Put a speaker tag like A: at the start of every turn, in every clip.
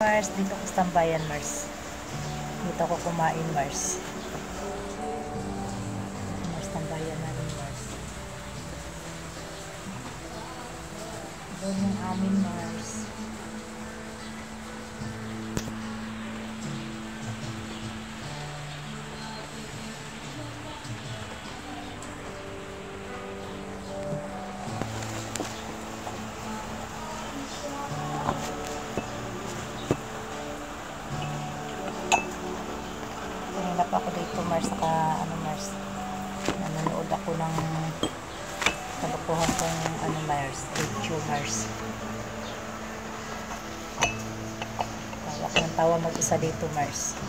A: Mars, dito ko sa tambayan, Mars. Dito ko kumain, Mars. Mars, tambayan namin, Mars. Doon yung amin, Mars. Hanap ako dito, Mars, saka Mars, nanonood ako ng kalukuhan kong Mars, video, Mars. Tawa ko ng tawa mag-isa dito, Mars.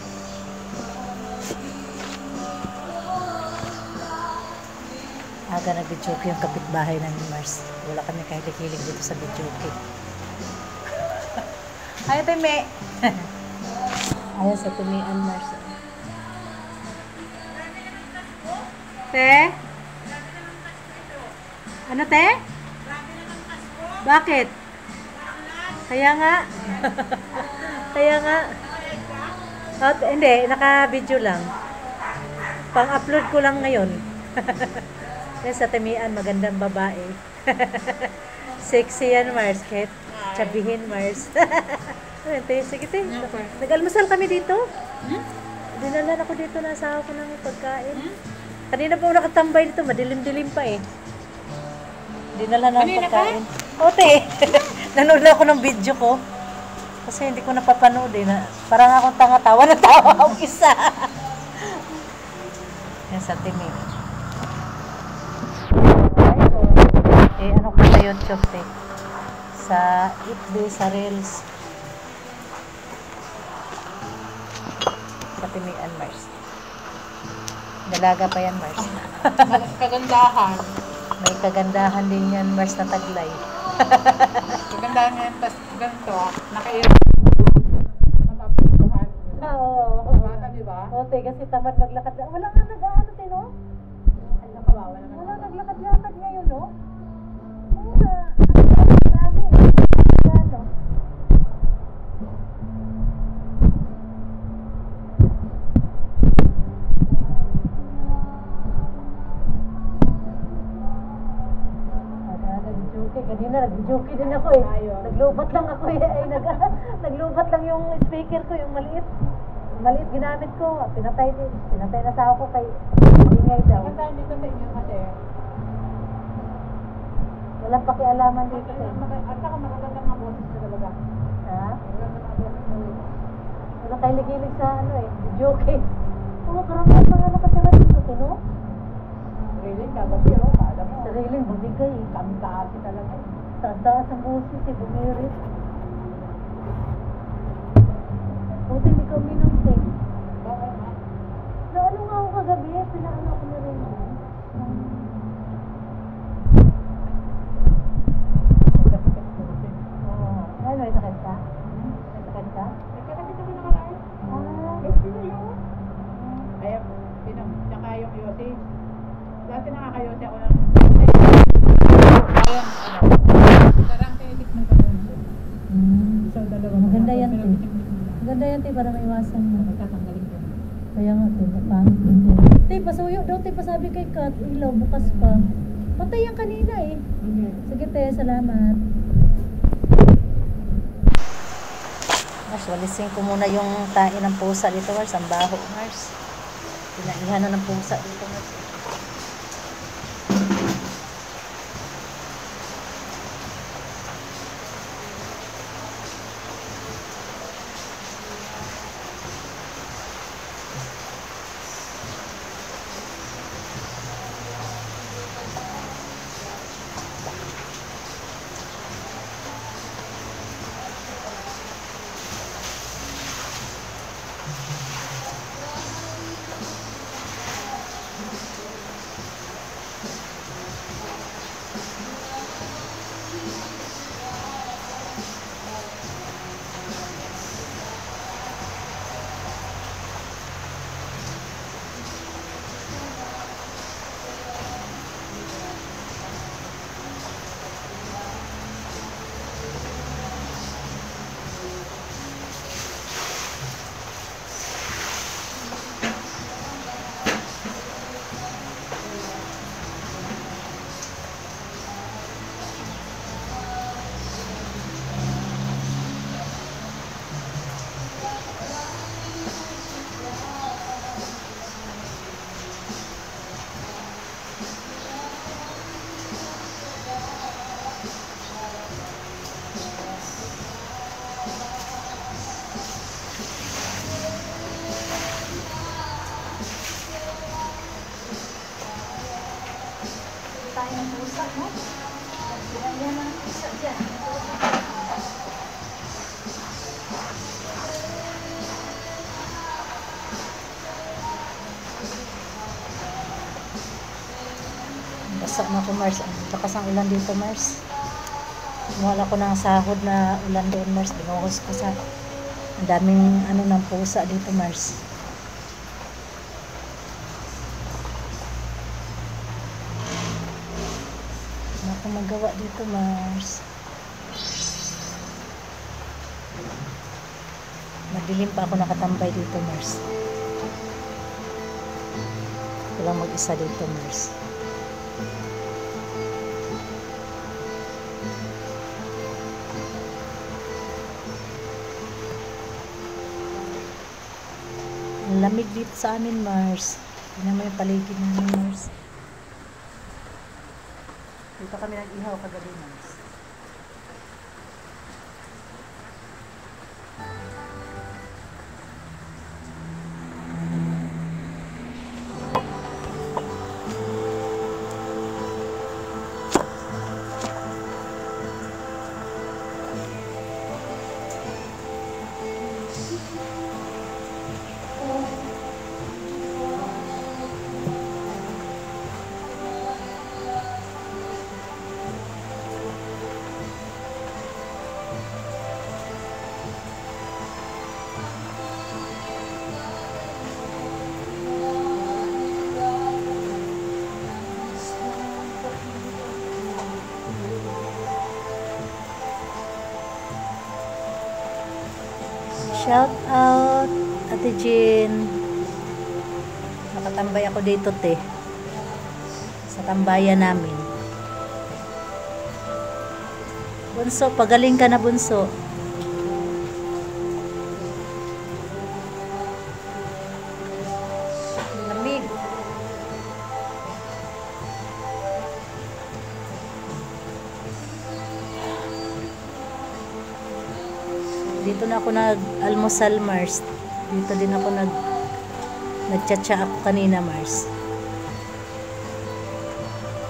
A: Aga nag-videoke yung kapitbahay namin, Mars. Wala kami kahilig-hilig dito sa videoke. Ayaw, Teme! Ayaw sa tumian, Mars. Te? Ano, te? Bakit? Kaya nga. Kaya nga. Oh, hindi, naka-video lang. Pang-upload ko lang ngayon. Yan sa Timian, magandang babae. Sexy yan, Mars. Kahit tsabihin, Mars. Sige, te. Nag-almusal kami dito. Dinalan ako dito, nasa ako ng pagkain. Kanina pa ako nakatambay dito, madilim-dilim pa eh. Dinala na ang pagkain. O, te, nanood na ako ng video ko. Kasi hindi ko napapanood eh. Parang akong tanga-tawa na tawa ako isa. Yan sa Timi. Eh, ano ko sa YouTube, te? Sa FB, sa Reels. Sa Timian, Mars. Dalaga pa yan, Mars.
B: Kagandahan.
A: May kagandahan din yan, Mars, na taglay.
B: Kagandahan yan, tas ganito, nakairap. Mapaputuhan.
A: Oo.
B: Bata, di ba?
A: Oo, te, kasi tamad maglakad. Wala nga nag-ano, te, no?
B: Ano ka ba?
A: Wala naglakad-lakad ngayon, no? Wala. Ang dami. Ano? Kanina nag-joke din ako eh. Naglubat lang ako eh. Naglubat lang yung speaker ko, yung maliit. Maliit ginamit ko. Pinatay na sa ako kay ingay daw.
B: Kagandahan dito sa inyo kasi.
A: Walang pakialaman dito eh.
B: At saka magaganda mga boses na talaga.
A: Ha?
B: Magaganda mga boses na talaga.
A: Walang kahilig-hilig sa joke eh. Oo, karamihan mga nakatira dito, no?
B: Really, kagabi o, paala mo.
A: Sariling bumigay eh.
B: Kamtaasi talaga.
A: Taas ang busis eh, bumirit. Buti hindi ka uminom, te.
B: Bakit ma?
A: Na ano nga ako kagabi, pinaano ako na rin. Ay, may sakit ka? May sakit ka?
B: Nagkakabit ako nakaraan. Kaya, tsaka yung yosi. Dati nakakayosi ako ng ayun, sarang tinitikman ko doon. So, dalawang
A: Maganda yan, te. Maganda yan, te, para maiwasan mo.
B: Magtatanggalin ko.
A: Kaya nga, te, pangit yun, te. Te, pasuyo daw, te, pasabi kay Kat, ilaw, bukas pa. Patay yan kanina eh. Sige, te, salamat. Mars, walisin ko muna yung tain ng pusa dito, Mars. Ang baho, Mars. Pinaihan na ng pusa dito, Mars. Basa na ako, Mars. Ang lakas ang ulan dito, Mars. Wala ko ng sahod na ulan doon, Mars. Binuhos ko sa ang daming ng pusa dito, Mars. Wala akong magawa dito, Mars. Madilim pa ako nakatambay dito, Mars. Walang mag-isa dito, Mars. Ang lamig dito sa amin, Mars. Tingnan mo yung paligid namin, Mars. Dito kami nag-ihaw kagabi, Mars. Shout out, Ate Jean. Nakatambay ako dito, te. Sa tambayan namin. Bunso, pagaling ka na, Bunso. Lamig. Dito na ako nag-almusal, Mars. Dito din ako nagchatcha ako kanina, Mars.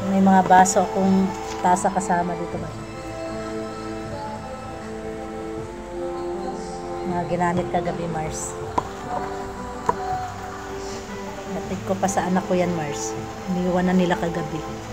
A: May mga baso akong tasa kasama dito, Mars. Mga ginamit kagabi, Mars. Natid ko pa sa anak ko yan, Mars. Iniwan na nila kagabi.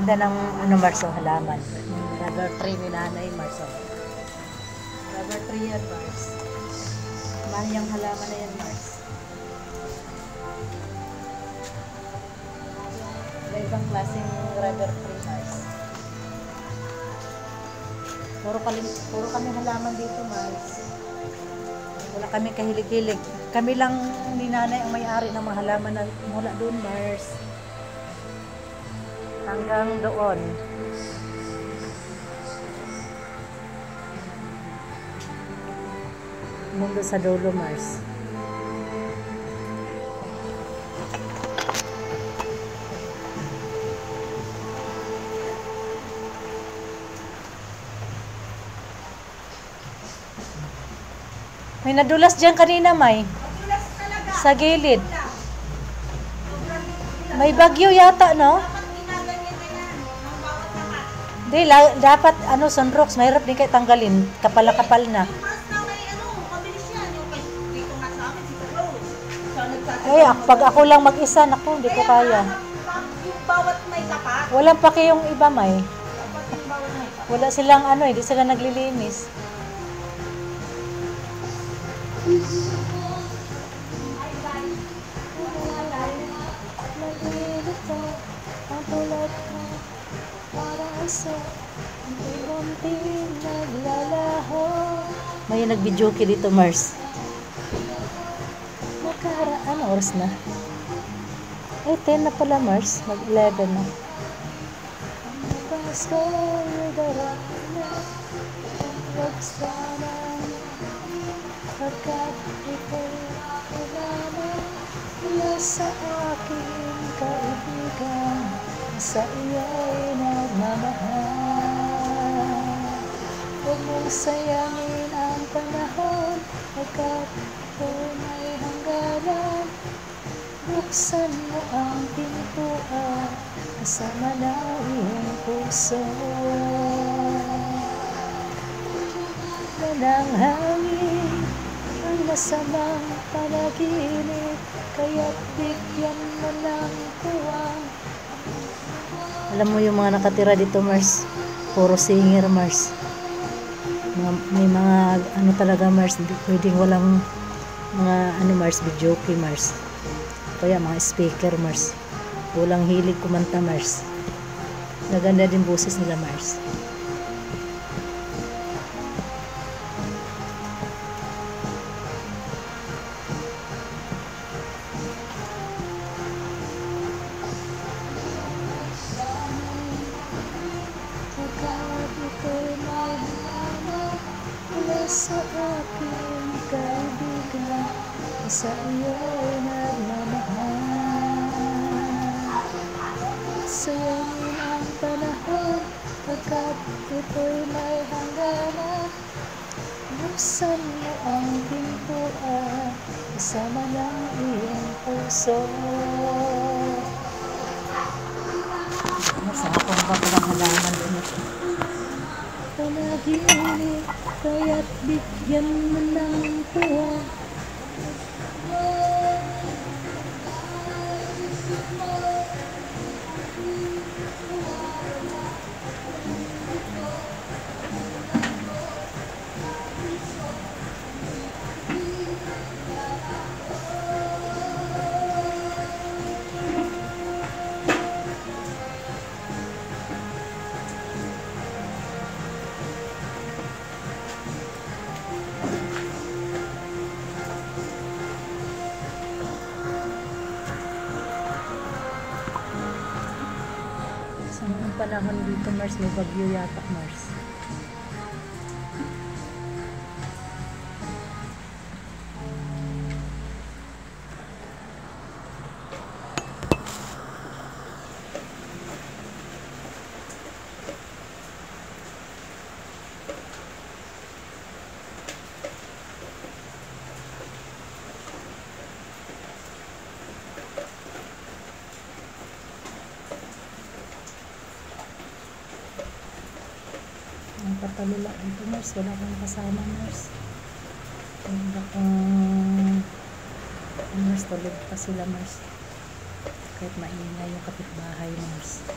A: Ganda ng Mars, halaman. Rubber tree ni nanay, Mars. Rubber tree yan, Mars. Mahal yung halaman na yan, Mars. Ibang klaseng rubber tree, Mars. Puro kami halaman dito, Mars. Wala kami kahilig-hilig. Kami lang ni nanay ang may-ari ng mga halaman na mula doon, Mars. Hanggang doon. Mundo sa dulo, Mars. May nadulas dyan kanina, May. Sa gilid. May bagyo yata, no? Di, dapat, sunrocks, mahirap din kayo tanggalin. Kapal na. Eh, pag ako lang mag-isa, naku, hindi ko kaya.
C: bawat may tapat.
A: Walang paki yung iba, may.
C: Dapat yung bawat may tapat.
A: Wala silang ano, hindi sila naglilinis.
C: Ay guys, wala guys.
A: Nalilito ang tulad mo para sa unti-unting naglalaho. May nag-videoke dito, Mars. Ano oras na? Eh, 10 na pala, Mars. Mag-11 na. Huwag sana pagkat ito'y kilala mula sa aking kaibigan, sa iyo'y nagmamahal. Huwag mong sayangin ang panahon, pagkat ito'y may hangganan. Buksan mo ang pintuan, kasama na iyong puso. Ng hangin ang masamang panaginip, kaya't bigyan mo ng tuwang. Alam mo yung mga nakatira dito, Mars, puro singer, Mars. May mga ano talaga, Mars, hindi pwedeng walang mga ano, Mars, videoke, Mars. Kaya mga speaker, Mars. Walang hilig kumanta, Mars. Naganda din boses nila, Mars. Sa aking kaibigan, sa iyo'y nagmamahal. Sayangin ang panahon, pagkat ito'y may hangganan. Buksan mo ang pintuan, kasama ng iyong puso. Masarap ang baklang halaman din ito. Panaginip, kaya't bigyan mo ng tuwa. Ang panahon dito, Mars, may bagyo yata, Mars. Ang patalula dito, Mars. Wala kang kasama, Mars. Wala kang Mars, tulog pa sila, Mars. Kahit maingay yung kapitbahay, Mars.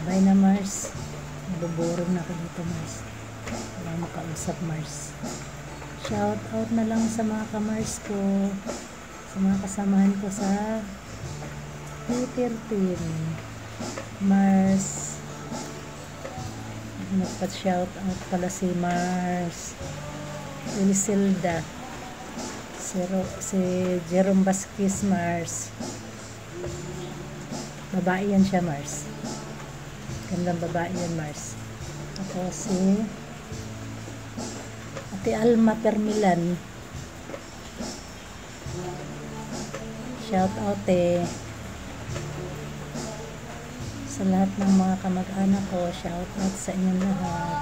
A: Bye na, Mars. Nabuboring na ako dito, Mars. Wala makausap, Mars. Shout out na lang sa mga ka-Mars ko, sa mga kasamahan ko sa Twitter team. Mars. Nagpa-shout out pala si Mars. Elisilda. Si Jerome Vasquez, Mars. Babae yan siya, Mars. Gandang babae yan, Mars. Ako si Ate Alma Permilan. Shout out Sa lahat ng mga kamag-anak ko, shout out sa inyong lahat.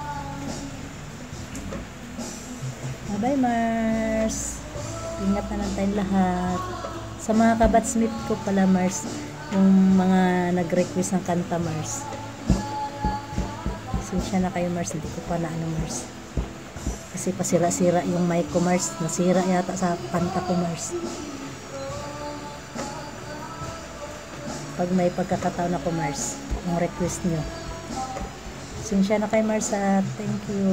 A: Bye-bye, Mars. Ingat na lang tayong lahat. Sa mga kabatsmith ko pala, Mars, yung mga nag-request ng kanta, Mars. Sinsya na kayo, Mars. Hindi ko pa na Mars. Kasi pasira-sira yung mic ko, Mars. Nasira yata sa kanta ko, Mars. Pag may pagkakataon ako, Mars, yung request nyo. Sinsya na kayo, Mars. Thank you.